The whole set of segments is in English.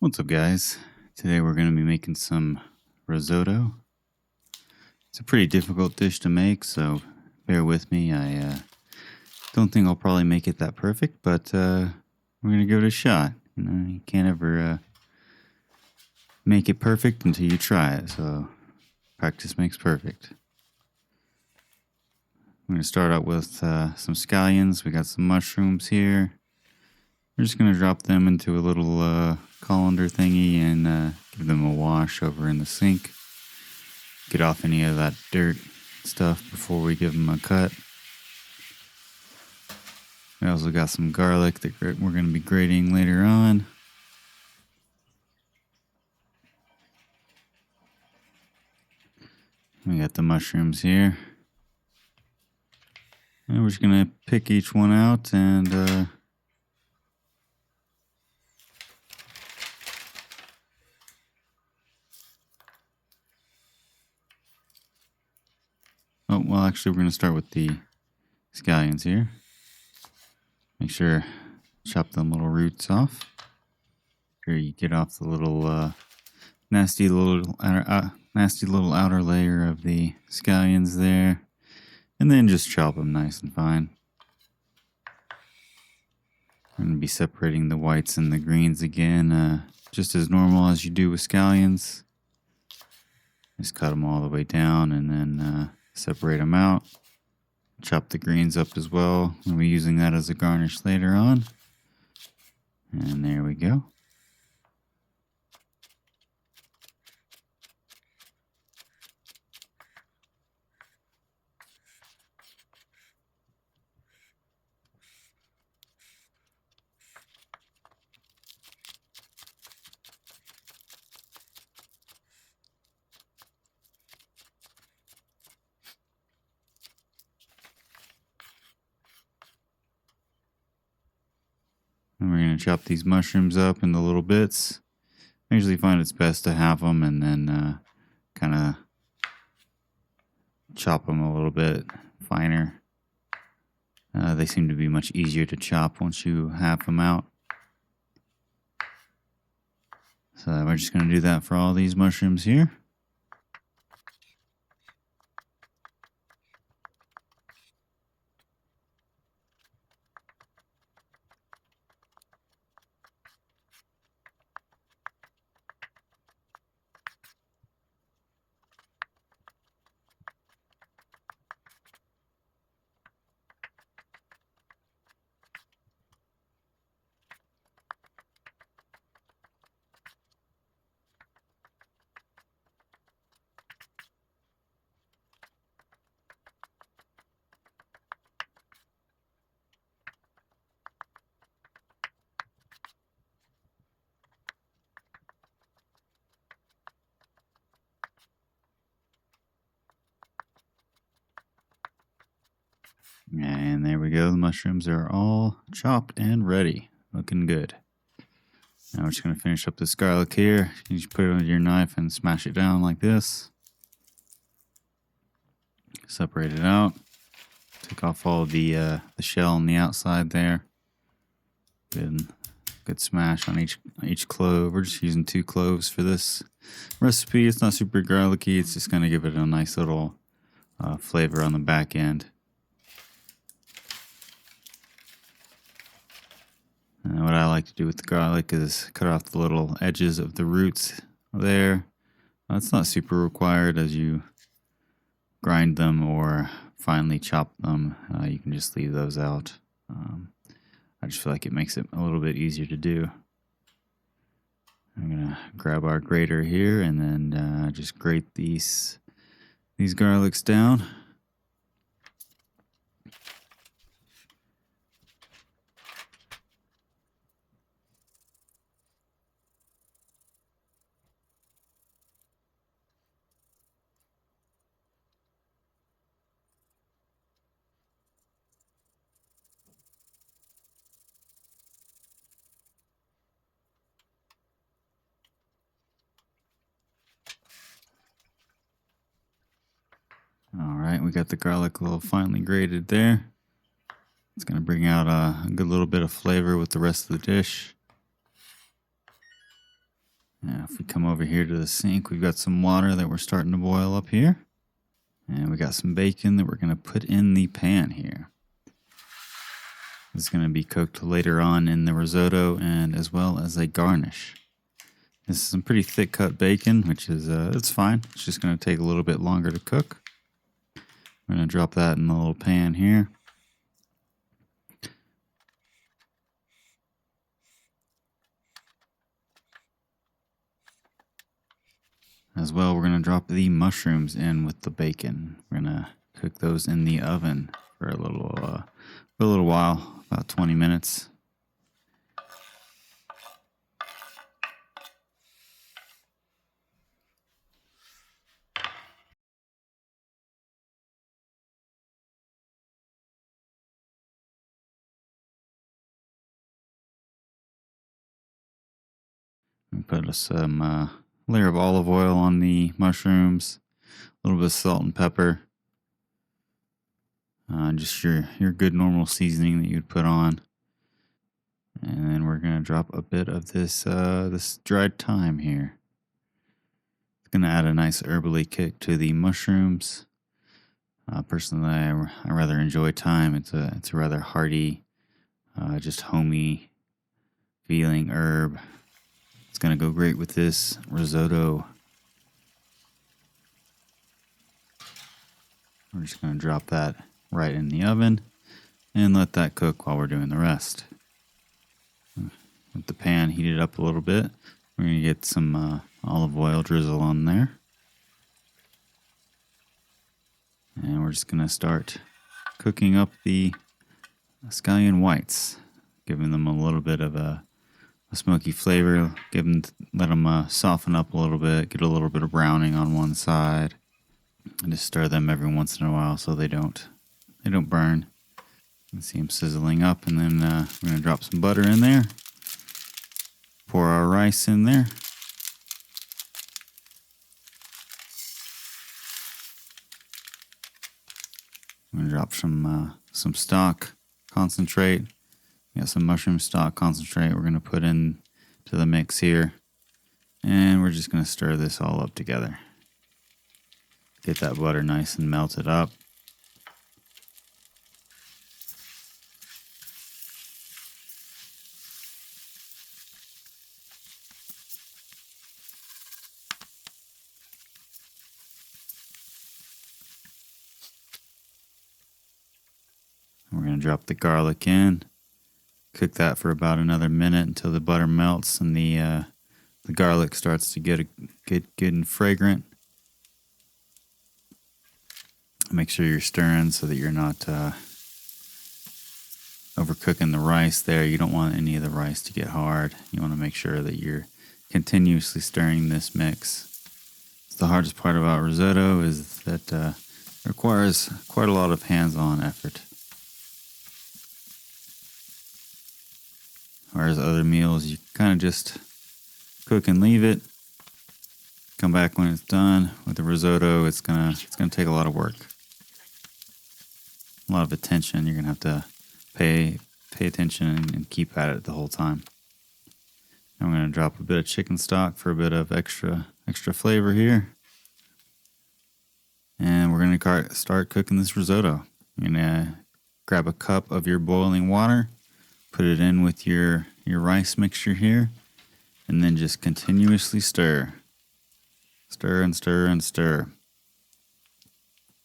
What's up, guys? Today we're going to be making some risotto. It's a pretty difficult dish to make, so bear with me. I don't think I'll probably make it that perfect, but we're going to give it a shot. You can't ever make it perfect until you try it, so practice makes perfect. I'm going to start out with some scallions. We got some mushrooms here. We're just going to drop them into a little colander thingy and give them a wash over in the sink. Get off any of that dirt stuff before we give them a cut. We also got some garlic that we're going to be grating later on. We got the mushrooms here. And we're just going to pick each one out and oh, well, actually, we're going to start with the scallions here. Make sure chop them little roots off. Here you get off the little nasty little outer layer of the scallions there, and then just chop them nice and fine. I'm going to be separating the whites and the greens again, just as normal as you do with scallions. Just cut them all the way down and then separate them out. Chop the greens up as well. We'll be using that as a garnish later on. And there we go. And we're going to chop these mushrooms up into little bits. I usually find it's best to halve them and then kind of chop them a little bit finer. They seem to be much easier to chop once you halve them out. So we're just going to do that for all these mushrooms here. And there we go. The mushrooms are all chopped and ready. Looking good. Now we're just going to finish up this garlic here. You just put it with your knife and smash it down like this. Separate it out. Take off all the shell on the outside there. Good smash on each clove. We're just using 2 cloves for this recipe. It's not super garlicky. It's just going to give it a nice little flavor on the back end. What I like to do with the garlic is cut off the little edges of the roots there. It's not super required as you grind them or finely chop them. You can just leave those out. I just feel like it makes it a little bit easier to do. I'm gonna grab our grater here and then just grate these garlics down. Alright, we got the garlic a little finely grated there. It's going to bring out a good little bit of flavor with the rest of the dish. Now, if we come over here to the sink, we've got some water that we're starting to boil up here. And we got some bacon that we're going to put in the pan here. It's going to be cooked later on in the risotto and as well as a garnish. This is some pretty thick cut bacon, which is, it's fine. It's just going to take a little bit longer to cook. I'm going to drop that in the little pan here. As well, we're going to drop the mushrooms in with the bacon. We're going to cook those in the oven for a little while, about 20 minutes. We put some layer of olive oil on the mushrooms, a little bit of salt and pepper, just your good normal seasoning that you'd put on. And then we're going to drop a bit of this dried thyme here. It's going to add a nice herbally kick to the mushrooms. Personally, I rather enjoy thyme. It's a rather hearty, just homey feeling herb. It's going to go great with this risotto. We're just going to drop that right in the oven and let that cook while we're doing the rest. With the pan heated up a little bit, we're going to get some olive oil drizzle on there. And we're just going to start cooking up the scallion whites, giving them a little bit of a smoky flavor. Let them soften up a little bit, get a little bit of browning on one side, and just stir them every once in a while so they don't burn. You can see them sizzling up, and then we're going to drop some butter in there. Pour our rice in there. I'm going to drop some stock concentrate. Got some mushroom stock concentrate we're going to put in to the mix here. And we're just going to stir this all up together. Get that butter nice and melted up. We're going to drop the garlic in. Cook that for about another minute until the butter melts and the garlic starts to get good and fragrant. Make sure you're stirring so that you're not overcooking the rice there. You don't want any of the rice to get hard. You want to make sure that you're continuously stirring this mix. The hardest part about risotto is that it requires quite a lot of hands-on effort. Whereas other meals, you kind of just cook and leave it. Come back when it's done. With the risotto, it's gonna take a lot of work, a lot of attention. You're gonna have to pay attention and keep at it the whole time. And I'm gonna drop a bit of chicken stock for a bit of extra flavor here. And we're gonna start cooking this risotto. You're gonna grab a cup of your boiling water. Put it in with your rice mixture here, and then just continuously stir. Stir and stir and stir.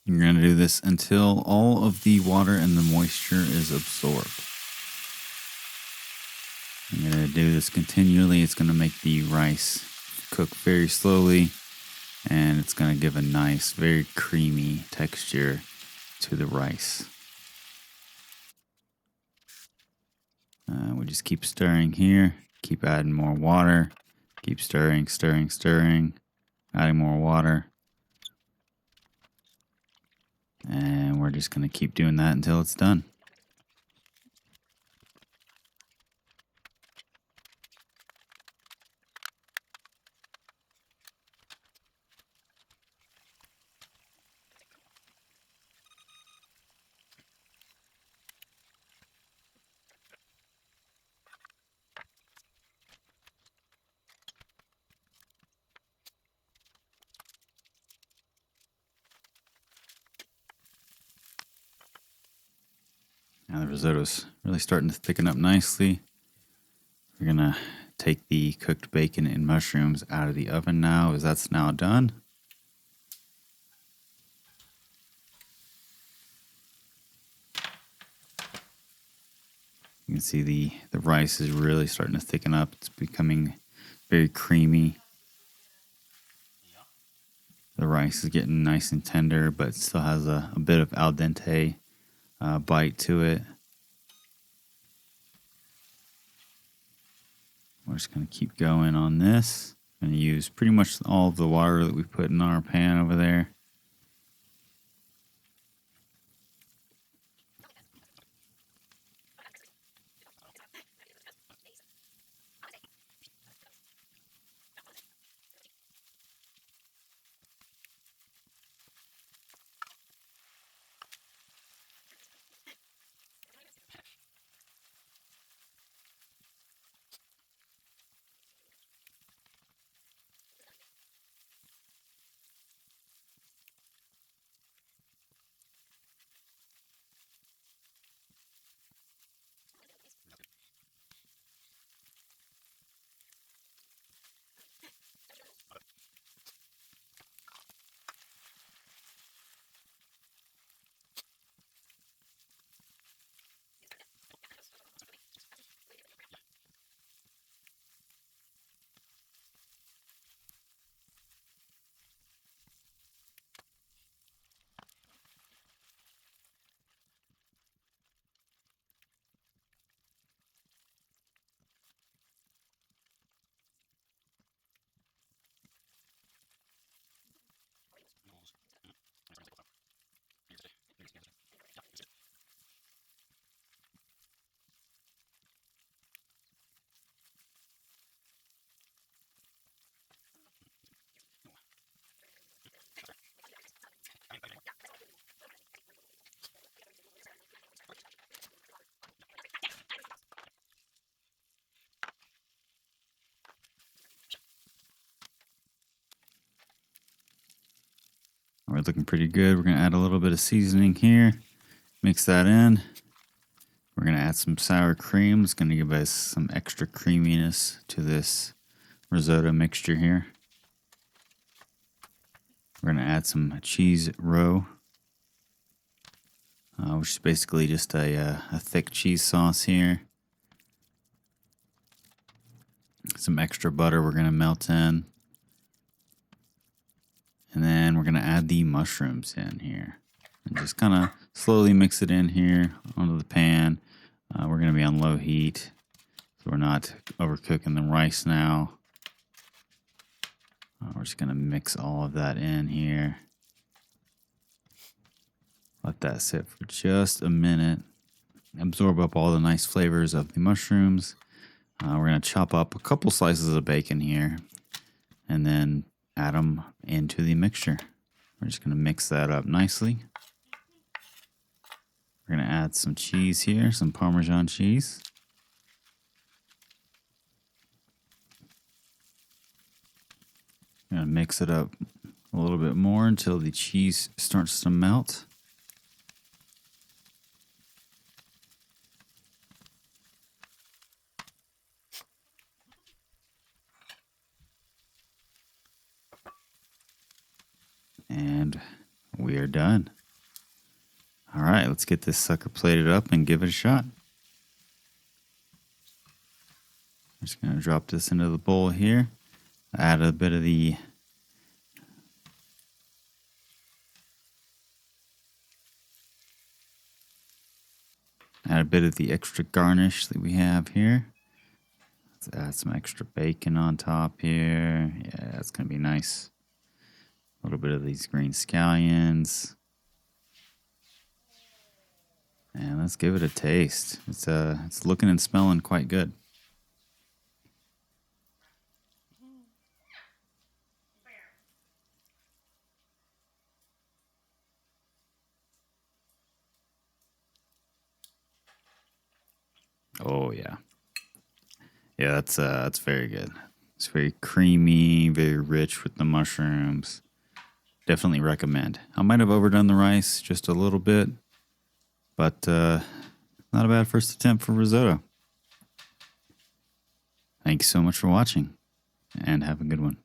You're going to do this until all of the water and the moisture is absorbed. I'm going to do this continually. It's going to make the rice cook very slowly, and it's going to give a nice, very creamy texture to the rice. We just keep stirring here, keep adding more water, keep stirring, adding more water. And we're just going to keep doing that until it's done. Now the risotto's really starting to thicken up nicely. We're gonna take the cooked bacon and mushrooms out of the oven now, as that's now done. You can see the rice is really starting to thicken up. It's becoming very creamy. The rice is getting nice and tender, but still has a bit of al dente bite to it. We're just going to keep going on this. I'm going to use pretty much all of the water that we put in our pan over there. We're looking pretty good. We're going to add a little bit of seasoning here. Mix that in. We're going to add some sour cream. It's going to give us some extra creaminess to this risotto mixture here. We're going to add some cheese roe, which is basically just a thick cheese sauce here. Some extra butter we're going to melt in. And then we're going to add the mushrooms in here. And just kind of slowly mix it in here onto the pan. We're going to be on low heat, so we're not overcooking the rice now. We're just going to mix all of that in here. Let that sit for just a minute. Absorb up all the nice flavors of the mushrooms. We're going to chop up a couple slices of bacon here and then add them into the mixture. We're just going to mix that up nicely. We're going to add some cheese here, some Parmesan cheese. We're going to mix it up a little bit more until the cheese starts to melt. And we are done. All right, let's get this sucker plated up and give it a shot. I'm just going to drop this into the bowl here. Add a bit of the extra garnish that we have here. Let's add some extra bacon on top here. Yeah, that's going to be nice. A little bit of these green scallions. And let's give it a taste. It's looking and smelling quite good. Oh yeah. Yeah, that's very good. It's very creamy, very rich with the mushrooms. Definitely recommend. I might have overdone the rice just a little bit, but not a bad first attempt for risotto. Thanks so much for watching, and have a good one.